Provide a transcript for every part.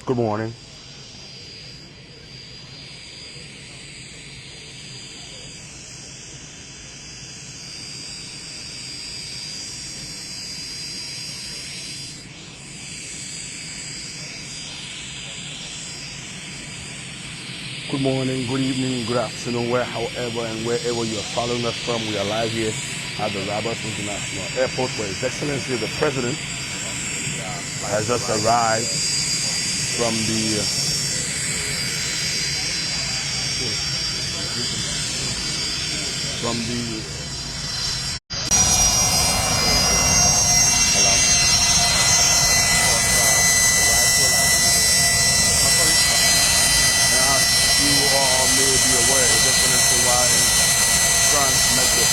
Good morning. Good morning, good evening, good afternoon, however and wherever you are following us from. We are live here at the Rabat International Airport, where His Excellency the President has just arrived from the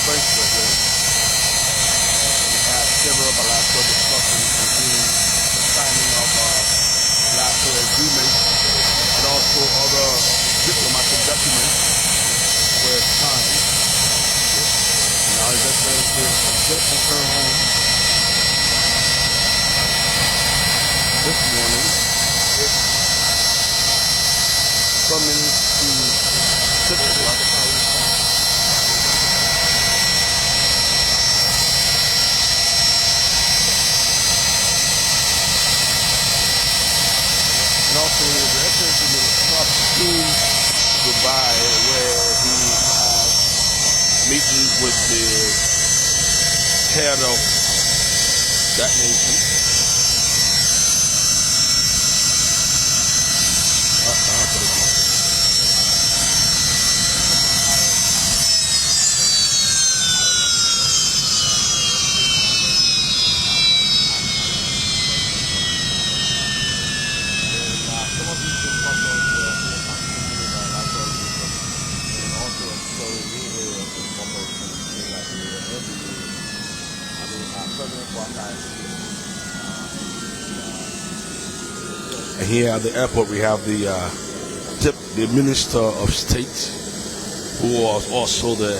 French president. We had several bilateral discussions, including the signing of bilateral agreements and also other diplomatic documents were signed. Now His Excellency is just returned home this morning. Some minutes to 6 o'clock. And also, the Excellency will stop soon Dubai, where he has meetings with the head of that nation. And here at the airport, we have the Minister of State, who was also the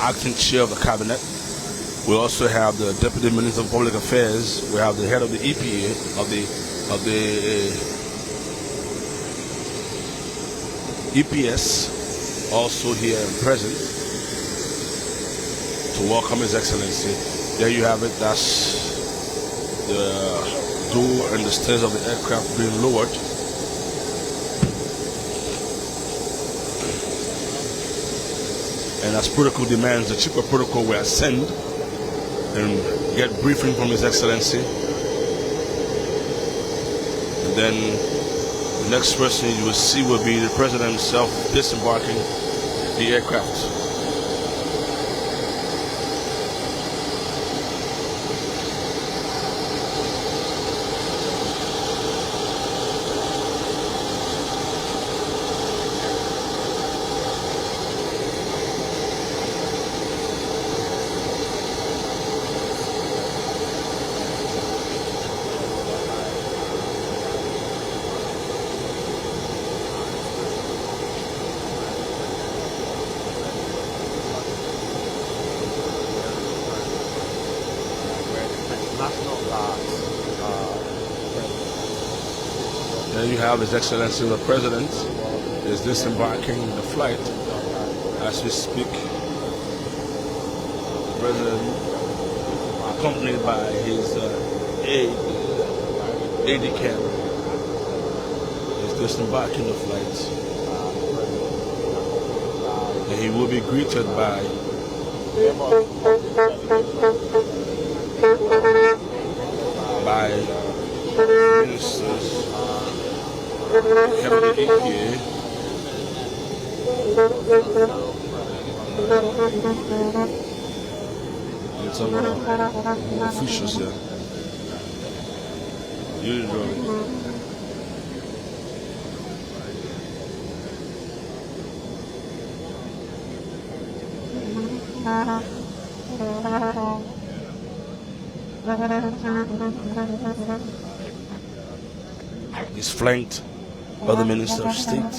acting chair of the cabinet. We also have the Deputy Minister of Public Affairs. We have the head of the EPA of the EPS also here and present to welcome His Excellency. There you have it. That's the door and the stairs of the aircraft being lowered. And as protocol demands, the chief of protocol will ascend and get briefing from His Excellency. And then the next person you will see will be the President himself disembarking the aircraft. There you have His Excellency the President is disembarking the flight as we speak. The President, accompanied by his aide-de-camp, is disembarking the flight. And he will be greeted by ministers, head of the EPA, and some officials here. Usually. He's flanked by the Minister of State.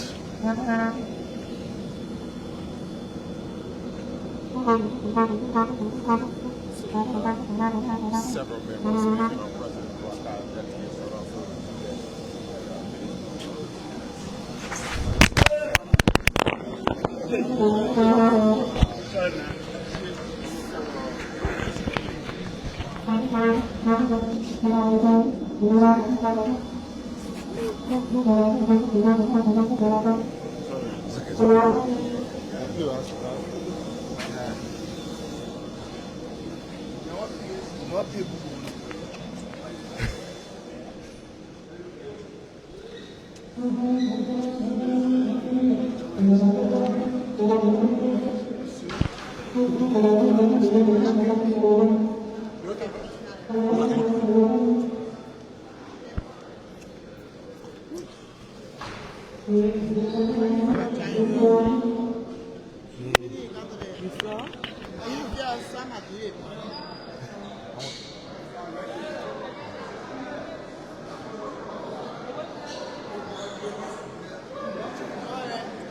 Several members of President Boakai.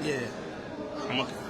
Yeah, I'm okay.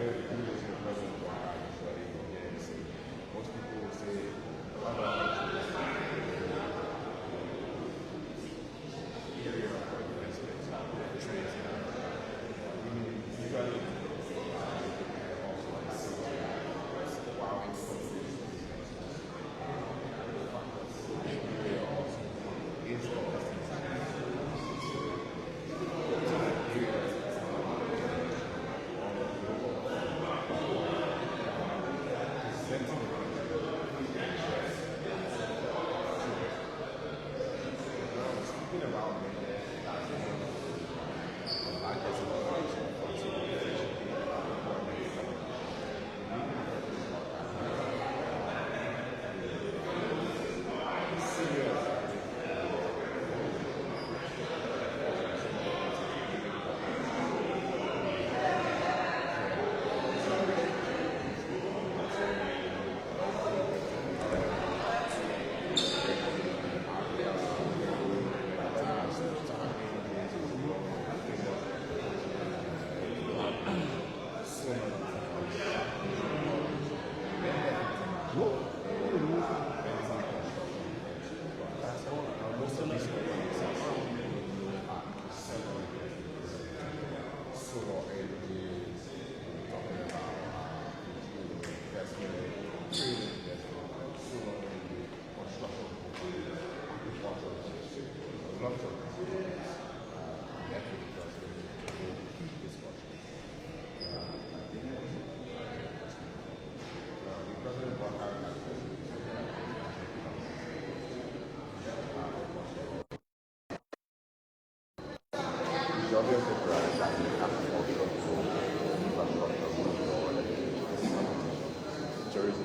President Boakai, most people would say,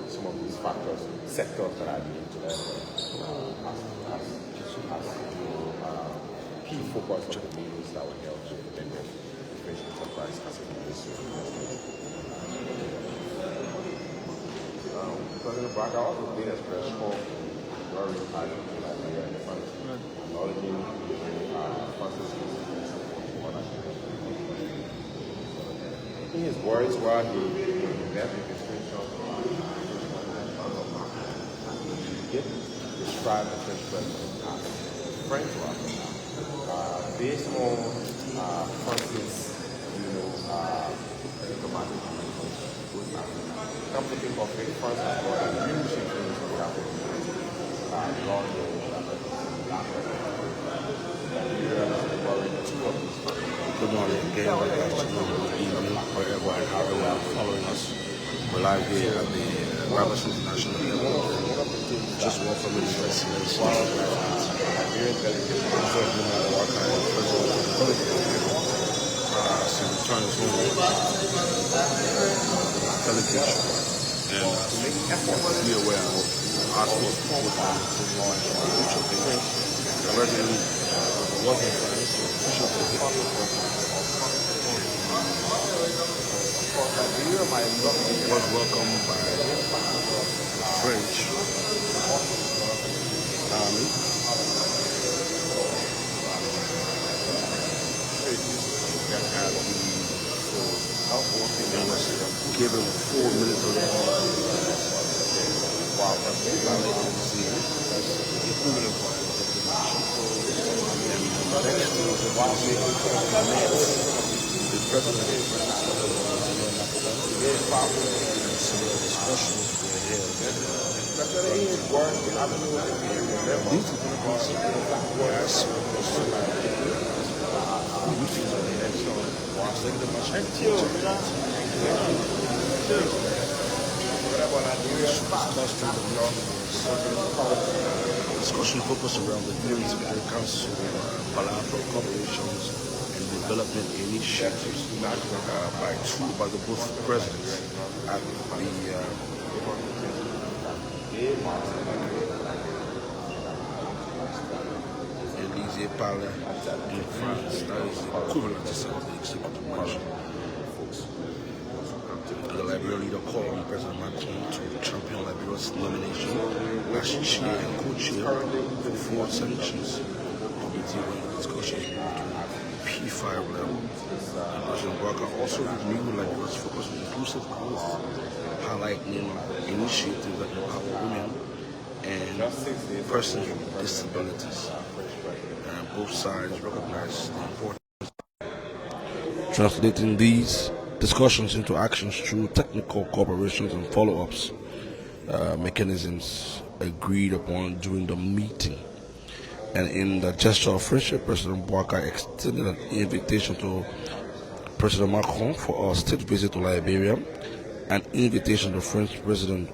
some of these factors, sectors that are linked to that as key focus of the meetings that were held with the French enterprise as a President Boakai also did express strong worry about Liberia and France, acknowledging France's support for in his words, while he left the describe the French president as friend to Africa, based on France's, diplomatic relations with Africa. Come to think of it, France has got a huge influence on the African community. Good morning again, good afternoon, good evening, wherever and however you're following us. We're live here at the Roberts International Airport. Just welcoming His Excellency President Boakai, President of the Philippines, to return his home delegation and be aware of our support with the future things. The President was in France, official was welcomed by the French army. That had was given full military while violating the sea. Equally important to the nation. And next to the president of France some discussions were held. These are going to be something as meetings of the executive discussion focused around the UN Security Council, bilateral cooperations and development initiatives by the both presidents at the Elysee Palais in France. That is the equivalent to some of the executive branch folks. The Liberian leader called on President Macron to champion Liberia's nomination as chair and co-chair for 4 sanctions committee when the discussions moved to P5 level. President Boakai also reviewed Liberia's focus on inclusive growth, highlighting initiatives that empower women and persons with disabilities. And both sides recognize the importance of translating these discussions into actions through technical cooperations and follow-ups mechanisms agreed upon during the meeting. And in the gesture of friendship, President Boakai extended an invitation to President Macron for a state visit to Liberia. An invitation the French president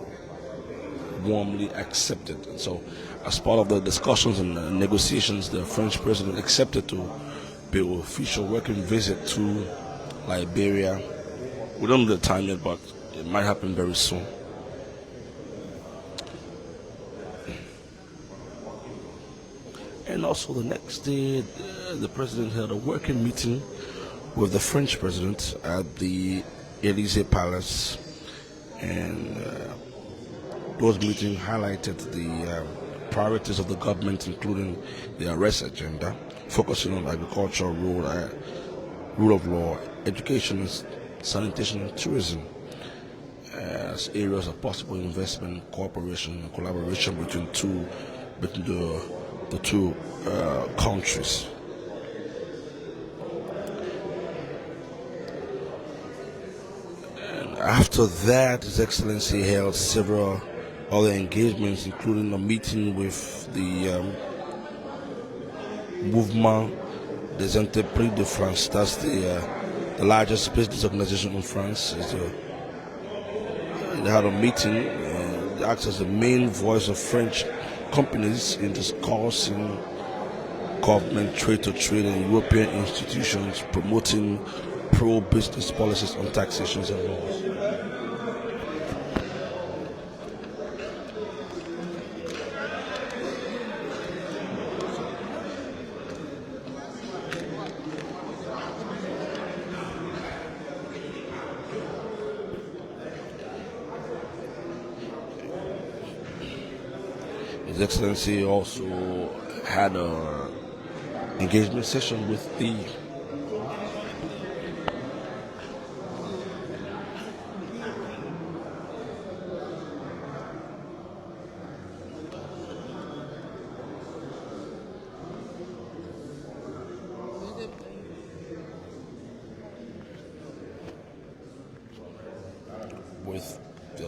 warmly accepted. And so, as part of the discussions and negotiations, the French president accepted to pay an official working visit to Liberia. We don't know the time yet, but it might happen very soon. And also the next day, the president held a working meeting with the French president at the Elysee Palace, and those meetings highlighted the priorities of the government, including the arrest agenda, focusing on agriculture, rule of law, education, sanitation, and tourism as areas of possible investment, cooperation, and collaboration between the two countries. And after that, His Excellency held several other engagements, including a meeting with the Mouvement des Entreprises de France. That's the largest business organization in France. They had a meeting and acts as the main voice of French companies in discussing government trade-to-trade and European institutions promoting pro-business policies on taxation and laws. His Excellency also had a engagement session with the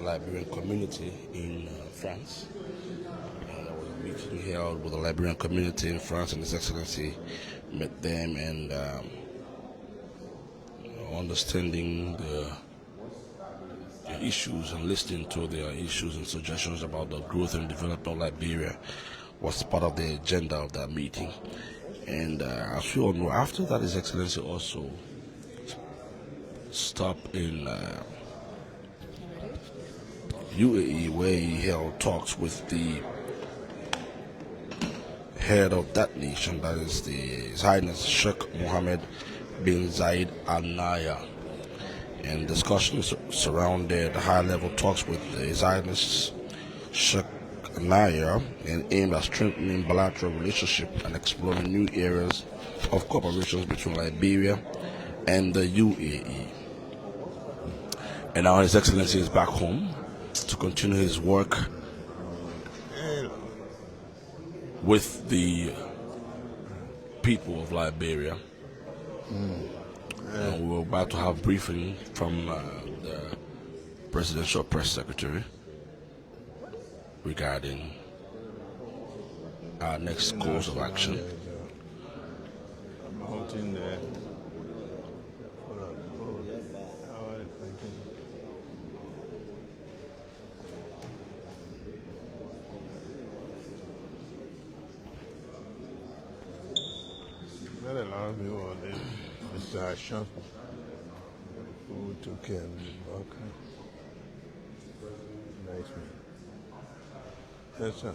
Liberian community in France. There was a meeting held with the Liberian community in France, and His Excellency met them and understanding the issues and listening to their issues and suggestions about the growth and development of Liberia was part of the agenda of that meeting. And as we all know, after that, His Excellency also stopped in UAE, where he held talks with the head of that nation, that is His Highness Sheikh Mohammed bin Zayed Al Nahyan. And discussions surrounded high-level talks with His Highness Sheikh Nahyan and aimed at strengthening bilateral relationship and exploring new areas of cooperation between Liberia and the UAE. And now His Excellency is back home to continue his work with the people of Liberia. We were about to have briefing from the Presidential Press Secretary regarding our next course of action. Mr. Hashan, who took care of Boakai. Nice man. Yes, sir.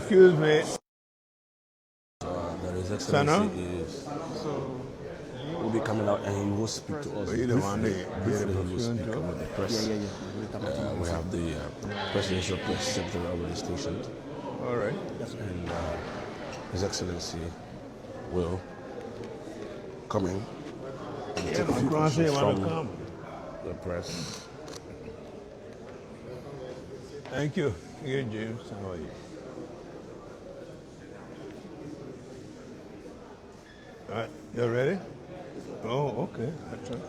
Excuse me. That His Sana? Excellency will be coming out and he will speak to us. You the one Briefly, that briefly get a he will perfume speak too? with the press. We have the presidential press secretary already stationed, All right. and His Excellency will come in and Yeah, take a few Macron say questions you want to from come. the press. Thank you. Here, James. How are you? All right. You ready? Oh, okay. That's right.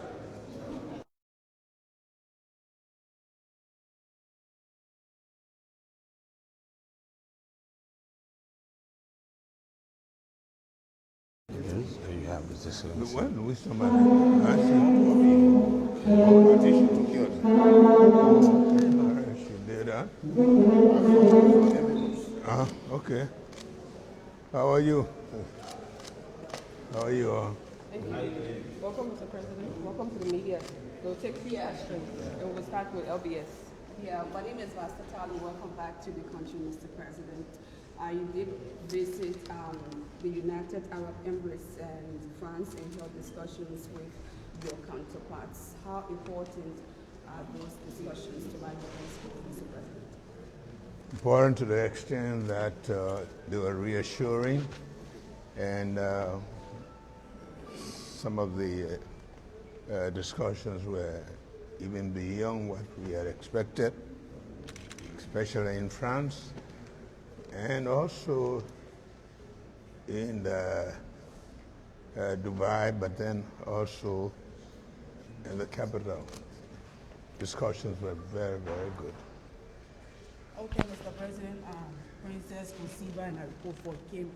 Again, there you have His Excellency. When we somebody, I see. Oh, I think she took yours. All right, she did that. Okay. How are you? How are you all? Thank you. Welcome, Mr. President. Welcome to the media. We'll take three questions, and we'll start with LBS. Yeah, my name is Vasta Tali. Welcome back to the country, Mr. President. You did visit the United Arab Emirates and France and held discussions with your counterparts. How important are those discussions to my Mr. President? Important to the extent that they were reassuring, and some of the discussions were even beyond what we had expected, especially in France, and also in Dubai, but then also in the capital. Discussions were very, very good. Okay, Mr. President, Princess Kusiba and I report for KMTV.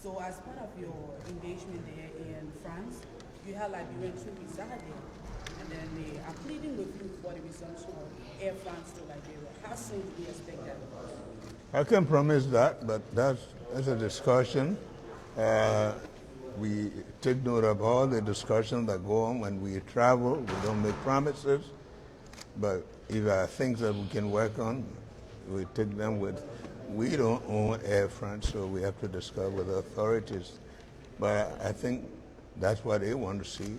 So as part of your engagement there in France, you had Liberians who reside there, and then they are pleading with you for the resumption of Air France to Liberia. How soon do we expect that? I can promise that, but that's a discussion. We take note of all the discussions that go on when we travel. We don't make promises, but if there are things that we can work on, we take them with. We don't own Air France, so we have to discuss with the authorities. But I think that's what they want to see,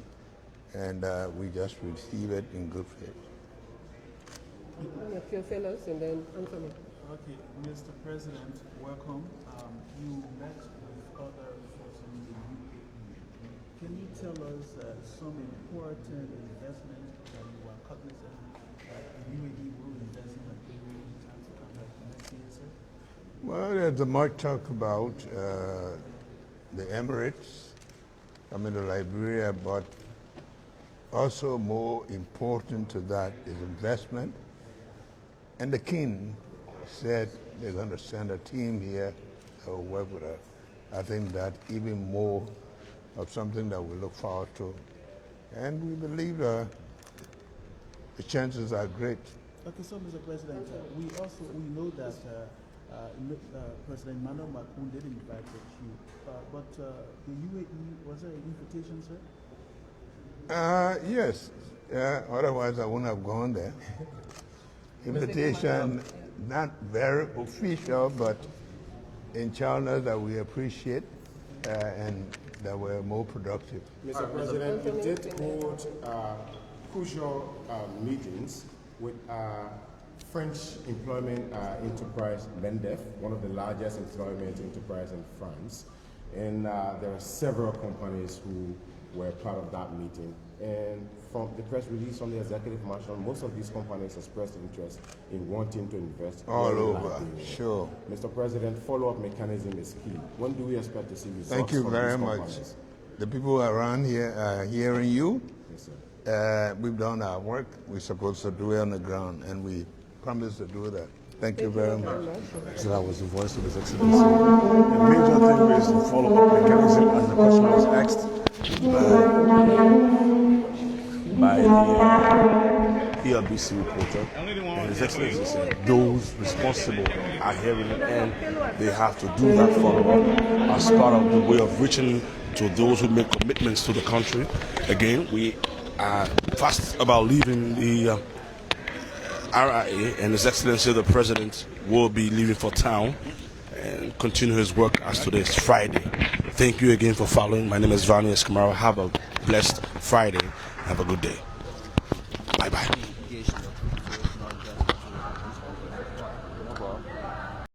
and we just receive it in good faith. A few fellows, and then Anthony. Okay, Mr. President, welcome. You met with other folks in the UAE. Can you tell us some important investment that you are cognizant that the UAE will invest in Liberia in time to come back next year, sir? Well, there's much talk about the Emirates coming to Liberia, but also more important to that is investment. And the King said they're going to send a team here that will work with us. I think that even more of something that we look forward to. And we believe the chances are great. Okay, so Mr. President, we know that President Emmanuel Macron did invite you, but the UAE, was there an invitation, sir? Yes. Otherwise, I wouldn't have gone there. Invitation, not very official, but in channels that we appreciate and that were more productive. Mr. President, we did hold crucial meetings with French employment enterprise Lendef, one of the largest employment enterprise in France. And there are several companies who were part of that meeting. And from the press release from the executive marshal, most of these companies expressed interest in wanting to invest All over, Liberia. sure. Mr. President, follow-up mechanism is key. When do we expect to see results? Thank you from very these much. companies? The people around here are hearing you. Yes, sir. We've done our work. We're supposed to do it on the ground, and we promise to do that. Thank you very much. So that was the voice of His Excellency. The major thing is the follow-up mechanism, as the question was asked by the ELBC reporter. And His Excellency said those responsible are hearing it, and they have to do that follow-up as part of the way of reaching to those who make commitments to the country. Again, we are fast about leaving the RIA, and His Excellency the President will be leaving for town, and continue his work as today is Friday. Thank you again for following. My name is Vani Escamara. Have a blessed Friday. Have a good day. Bye-bye.